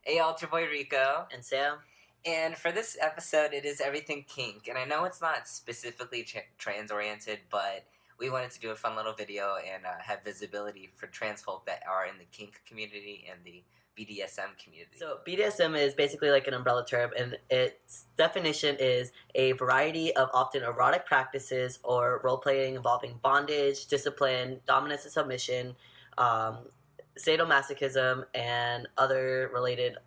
Hey, y'all, it's your boy Rico. And Sam. And for this episode, it is everything kink. And I know it's not specifically trans-oriented, but we wanted to do a fun little video and have visibility for trans folk that are in the kink community and the BDSM community. So BDSM is basically like an umbrella term, and its definition is a variety of often erotic practices or role-playing involving bondage, discipline, dominance and submission, sadomasochism, and other related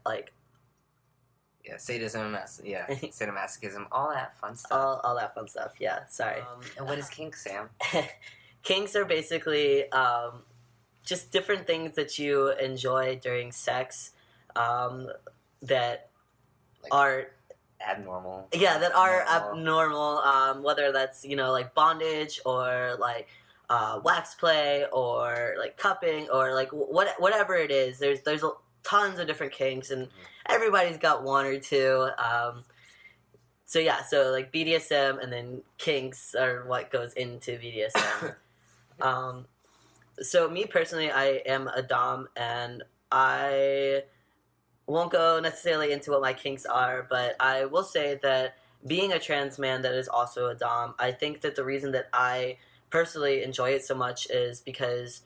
sadism, sadomasochism, all that fun stuff. all that fun stuff. Yeah, sorry. And what is kink, Sam? Kinks are basically just different things that you enjoy during sex that are abnormal. Yeah, that are abnormal. Whether that's like bondage or like wax play or like cupping or like whatever it is. There's tons of different kinks, and everybody's got one or two. So like BDSM and then kinks are what goes into BDSM. So me personally, I am a dom, and I won't go necessarily into what my kinks are, but I will say that being a trans man that is also a dom, I think that the reason that I personally enjoy it so much is because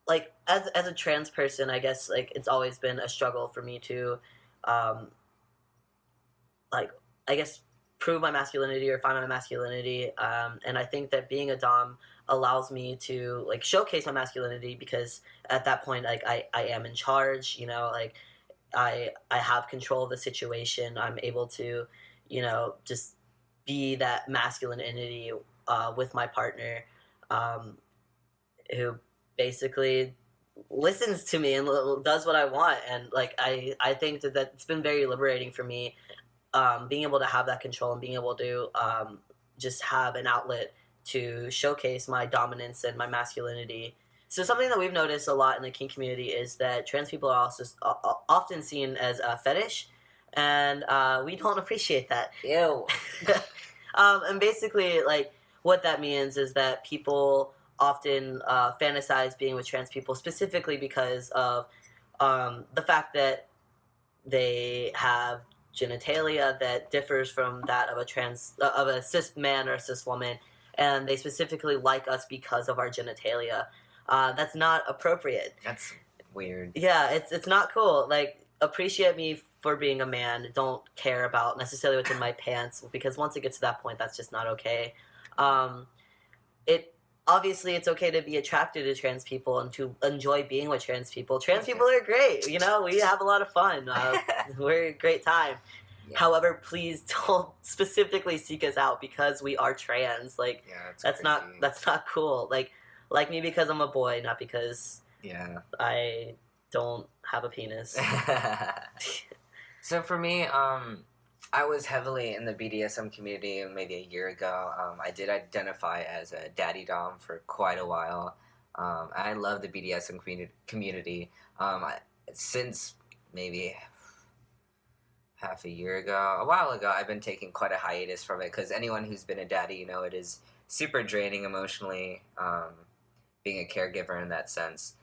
like as a trans person, I guess like it's always been a struggle for me to like I guess prove my masculinity or find my masculinity, and I think that being a dom allows me to like showcase my masculinity, because at that point like I am in charge, like I have control of the situation. I'm able to just be that masculine entity with my partner, who basically listens to me and does what I want. And like I think that it's been very liberating for me, being able to have that control and being able to just have an outlet to showcase my dominance and my masculinity. So something that we've noticed a lot in the kink community is that trans people are also often seen as a fetish, and we don't appreciate that. Ew. And basically, like, what that means is that people often fantasize being with trans people specifically because of the fact that they have genitalia that differs from that of a cis man or a cis woman, and they specifically like us because of our genitalia. That's not appropriate. That's weird. Yeah, it's not cool. Like, appreciate me for being a man. Don't care about necessarily what's in my pants, because once it gets to that point, that's just not okay. Obviously, it's okay to be attracted to trans people and to enjoy being with trans people. Trans people are great. We have a lot of fun. We're a great time. Yeah. However, please don't specifically seek us out because we are trans. Like, that's not cool. Like me because I'm a boy, not because I don't have a penis. So for me, I was heavily in the BDSM community maybe a year ago. I did identify as a daddy dom for quite a while. I love the BDSM community. Since maybe half a year ago, a while ago, I've been taking quite a hiatus from it, because anyone who's been a daddy, it is super draining emotionally, being a caregiver in that sense.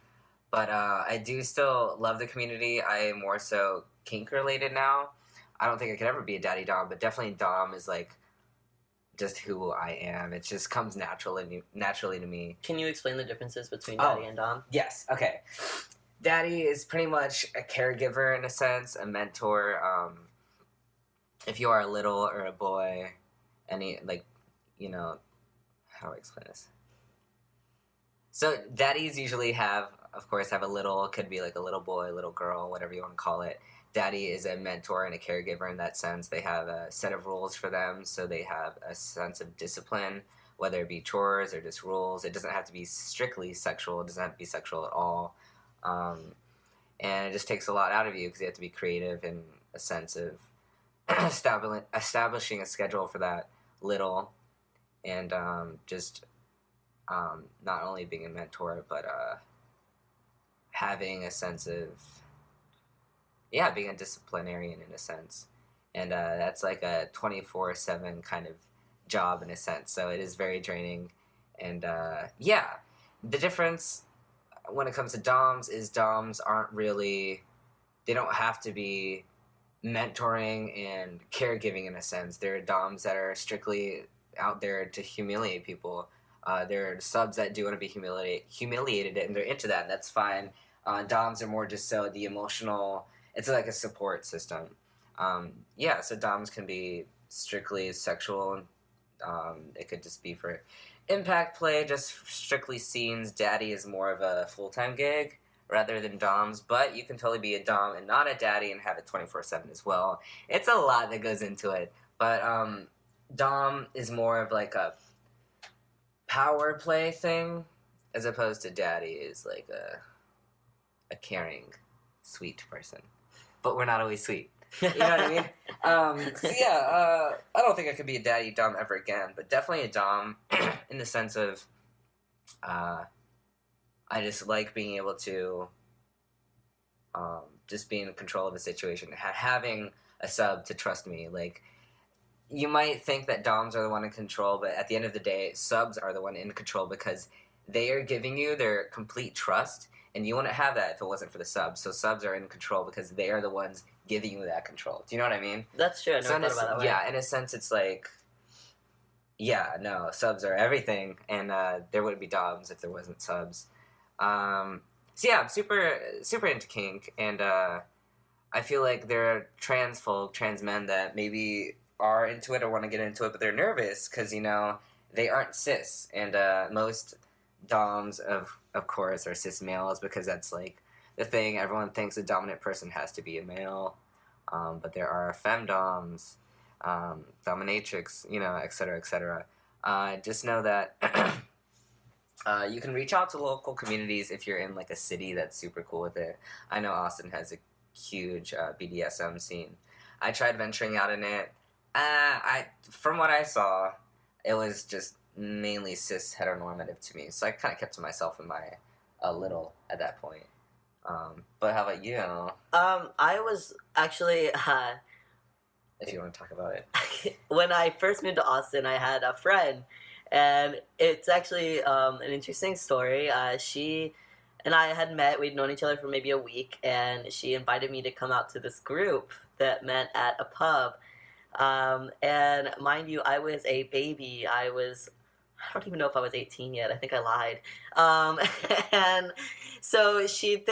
But I do still love the community. I am more so kink related now. I don't think I could ever be a daddy dom, but definitely dom is like just who I am. It just comes naturally to me. Can you explain the differences between daddy and dom? Yes. Okay. Daddy is pretty much a caregiver in a sense, a mentor. If you are a little or a boy, how do I explain this? So daddies usually have a little, could be like a little boy, little girl, whatever you want to call it. Daddy is a mentor and a caregiver in that sense. They have a set of rules for them, so they have a sense of discipline, whether it be chores or just rules. It doesn't have to be strictly sexual. It doesn't have to be sexual at all. And it just takes a lot out of you, because you have to be creative in a sense of establishing a schedule for that little, and not only being a mentor, but having a sense of being a disciplinarian in a sense. And that's like a 24/7 kind of job in a sense, so it is very draining. And the difference when it comes to doms is doms aren't really, they don't have to be mentoring and caregiving in a sense. They're doms that are strictly out there to humiliate people. They're subs that do want to be humiliated, and they're into that, and that's fine. Doms are more just so the emotional. It's like a support system. Yeah, so doms can be strictly sexual. It could just be for impact play, just strictly scenes. Daddy is more of a full-time gig rather than doms, but you can totally be a dom and not a daddy and have it 24/7 as well. It's a lot that goes into it, but dom is more of like a power play thing as opposed to daddy is like a caring, sweet person. But we're not always sweet. You know what I mean? So yeah, I don't think I could be a daddy dom ever again, but definitely a dom in the sense of I just like being able to just be in control of a situation, having a sub to trust me. Like, you might think that doms are the one in control, but at the end of the day, subs are the one in control because they are giving you their complete trust, and you wouldn't have that if it wasn't for the subs. So subs are in control because they are the ones giving you that control. Do you know what I mean? That's true. I never thought about it that way. Yeah, in a sense, it's like, yeah, no, subs are everything, and there wouldn't be doms if there wasn't subs. So yeah, I'm super into kink, and I feel like there are trans folk, trans men that maybe are into it or want to get into it, but they're nervous because, you know, they aren't cis, and most doms of course are cis males because that's like the thing. Everyone thinks a dominant person has to be a male, but there are femdoms, dominatrix, you know, etc., etc. Just know that you can reach out to local communities if you're in like a city that's super cool with it. I know Austin has a huge BDSM scene. I tried venturing out in it. From what I saw, it was just mainly cis heteronormative to me. So I kind of kept to myself in my little at that point. But how about you? I was actually If you want to talk about it. when I first moved to Austin, I had a friend, and it's actually an interesting story. She and I had met. We'd known each other for maybe a week, and she invited me to come out to this group that met at a pub. And mind you, I was a baby. I don't even know if I was 18 yet. I think I lied. And so she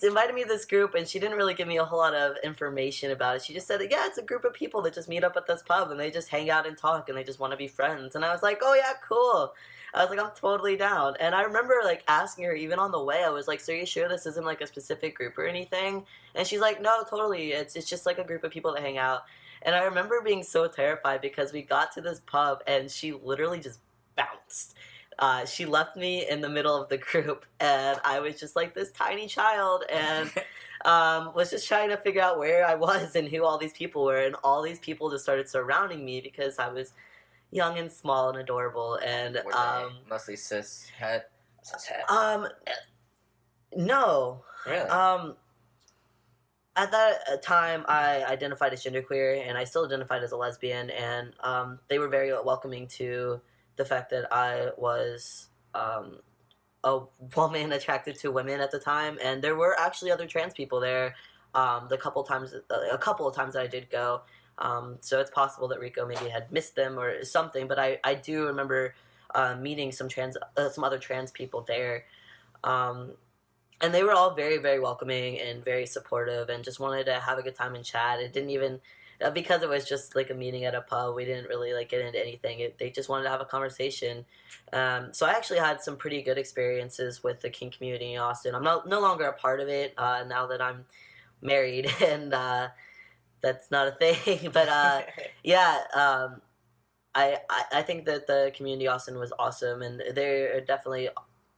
invited me to this group, and she didn't really give me a whole lot of information about it. She just said, yeah, it's a group of people that just meet up at this pub, and they just hang out and talk, and they just want to be friends. And I was like, oh yeah, cool. I was like, I'm totally down. And I remember like asking her, even on the way, I was like, so are you sure this isn't like a specific group or anything? And she's like, no, totally. It's just like a group of people that hang out. And I remember being so terrified because we got to this pub and she literally just bounced. She left me in the middle of the group, and I was just like this tiny child, and was just trying to figure out where I was and who all these people were, and all these people just started surrounding me because I was young and small and adorable, and mostly cis het. No, Really? At that time, I identified as genderqueer, and I still identified as a lesbian, and they were very welcoming to the fact that I was a woman attracted to women at the time, and there were actually other trans people there. A couple of times that I did go, so it's possible that Rico maybe had missed them or something. But I do remember meeting some other trans people there. And they were all very, very welcoming and very supportive and just wanted to have a good time and chat. It didn't even, because it was just like a meeting at a pub, we didn't really like get into anything. They just wanted to have a conversation. So I actually had some pretty good experiences with the kink community in Austin. I'm no longer a part of it now that I'm married, and that's not a thing. But yeah, I think that the community in Austin was awesome, and there are definitely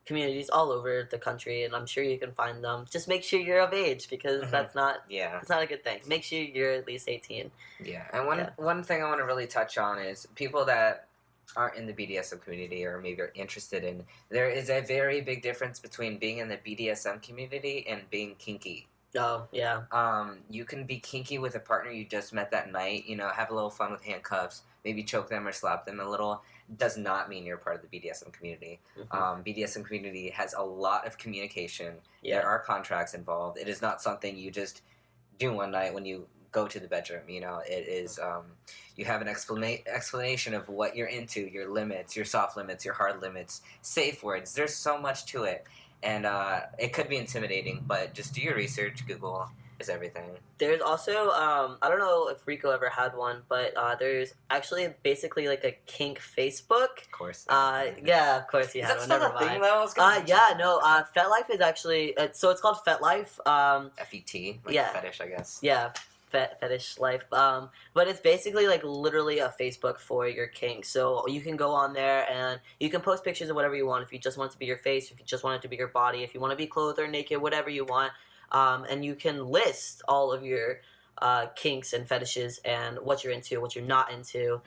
communities all over the country, and I'm sure you can find them. Just make sure you're of age, because that's not it's not a good thing. Make sure you're at least 18. Yeah, and one thing I want to really touch on is people that aren't in the BDSM community or maybe are interested in. There is a very big difference between being in the BDSM community and being kinky. Oh, yeah. You can be kinky with a partner you just met that night, have a little fun with handcuffs, maybe choke them or slap them a little. Does not mean you're part of the BDSM community. BDSM community has a lot of communication. Yeah. There are contracts involved. It is not something you just do one night when you go to the bedroom. It is, you have an explanation of what you're into, your limits, your soft limits, your hard limits, safe words. There's so much to it. And it could be intimidating, but just do your research. Google is everything. There's also, I don't know if Rico ever had one, but there's actually basically like a kink Facebook. Of course. Yeah, of course you had one. Is that still a thing, though? Yeah, no, FetLife is actually, so it's called FetLife. FET, like yeah. fetish, I guess. Yeah, fetish life. But it's basically like literally a Facebook for your kink. So you can go on there and you can post pictures of whatever you want. If you just want it to be your face, if you just want it to be your body, if you want to be clothed or naked, whatever you want. And you can list all of your kinks and fetishes and what you're into, what you're not into.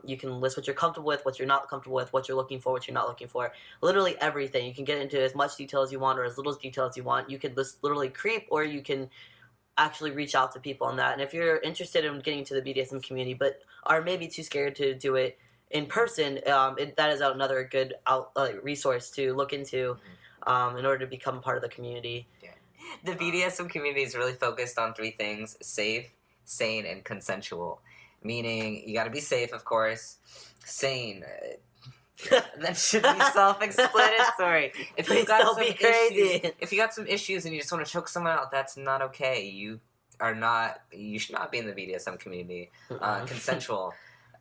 You can list what you're comfortable with, what you're not comfortable with, what you're looking for, what you're not looking for. Literally everything. You can get into as much detail as you want or as little detail as you want. You can list literally creep, or you can actually reach out to people on that. And if you're interested in getting into the BDSM community but are maybe too scared to do it in person, that is another good resource to look into in order to become part of the community. Yeah. The BDSM community is really focused on 3 things: safe, sane, and consensual. Meaning, you gotta be safe, of course. Sane. That should be self-explanatory. If you got some issues, if you got some issues and you just want to choke someone out, that's not okay. You should not be in the BDSM community. Consensual.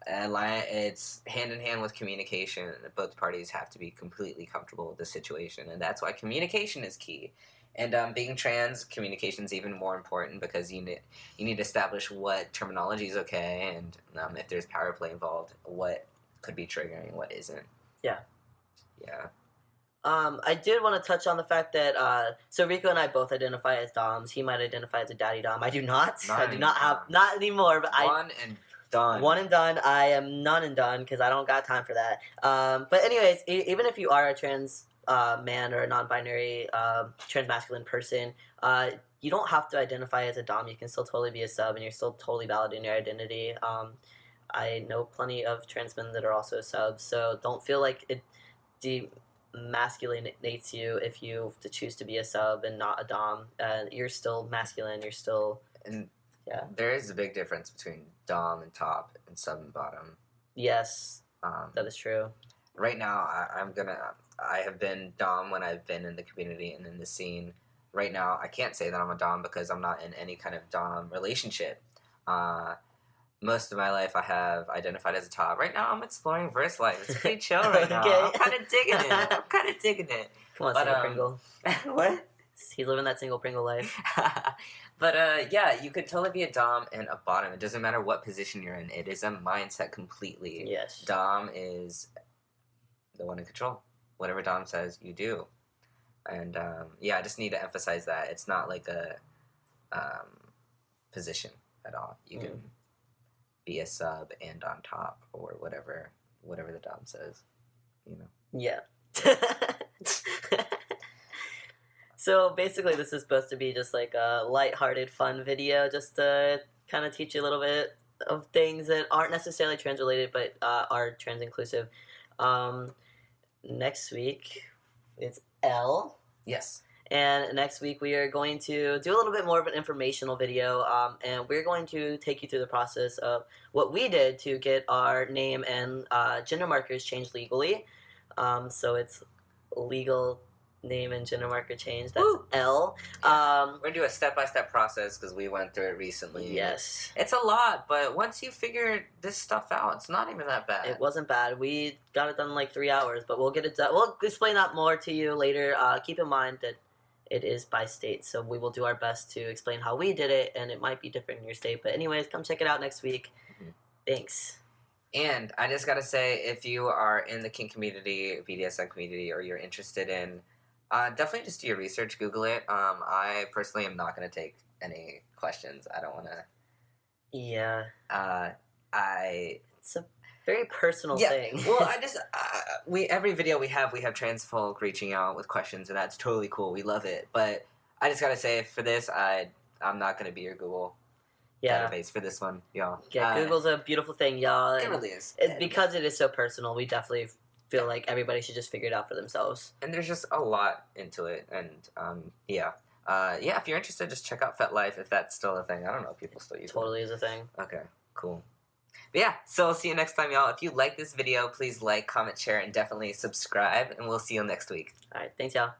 It's hand in hand with communication. Both parties have to be completely comfortable with the situation, and that's why communication is key. And being trans, communication is even more important because you need to establish what terminology is okay, and if there's power play involved, what could be triggering, what isn't. Yeah. Yeah. I did want to touch on the fact that so Rico and I both identify as doms. He might identify as a daddy dom. I do not. I do not have, not anymore. But one and done. One and done. I am none and done because I don't got time for that. But anyways, even if you are a trans man or a non-binary trans masculine person, you don't have to identify as a dom. You can still totally be a sub, and you're still totally valid in your identity. I know plenty of trans men that are also subs, so don't feel like it demasculinates you if you choose to be a sub and not a dom. You're still masculine. You're still... And there is a big difference between dom and top and sub and bottom. Yes, that is true. Right now, I have been dom when I've been in the community and in the scene. Right now, I can't say that I'm a dom because I'm not in any kind of dom relationship. Most of my life I have identified as a top. Right now I'm exploring verse life. It's pretty chill right now. I'm kind of digging it. Come on, single Pringle. What? He's living that single Pringle life. But yeah, you could totally be a dom and a bottom. It doesn't matter what position you're in. It is a mindset completely. Yes. Dom is the one in control. Whatever dom says, you do. And I just need to emphasize that. It's not like a position at all. You can be a sub and on top, or whatever the dom says, Yeah. So basically this is supposed to be just like a lighthearted, fun video, just to kind of teach you a little bit of things that aren't necessarily trans related, but are trans inclusive. Next week it's L. Yes. And next week we are going to do a little bit more of an informational video, and we're going to take you through the process of what we did to get our name and gender markers changed legally. So it's legal name and gender marker change. That's Woo! L. We're going to do a step-by-step process because we went through it recently. Yes. It's a lot, but once you figure this stuff out, it's not even that bad. It wasn't bad. We got it done in like 3 hours, but we'll get it done. We'll explain that more to you later. Keep in mind that it is by state, so we will do our best to explain how we did it, and it might be different in your state. But anyways, come check it out next week. Thanks. And I just got to say, if you are in the kink community, BDSM community, or you're interested in, definitely just do your research, Google it. I personally am not going to take any questions. I don't want to. Yeah. It's a very personal thing. Well, I just every video we have trans folk reaching out with questions, and that's totally cool. We love it. But I just gotta say, for this, I'm not gonna be your Google database for this one, y'all. Yeah, Google's a beautiful thing, y'all. It really is. Because it is so personal, we definitely feel like everybody should just figure it out for themselves. And there's just a lot into it, and yeah. If you're interested, just check out FetLife if that's still a thing. I don't know if people still use it. Totally is a thing. Okay, cool. But yeah, so I'll see you next time, y'all. If you like this video, please like, comment, share, and definitely subscribe, and we'll see you next week. All right, thanks, y'all.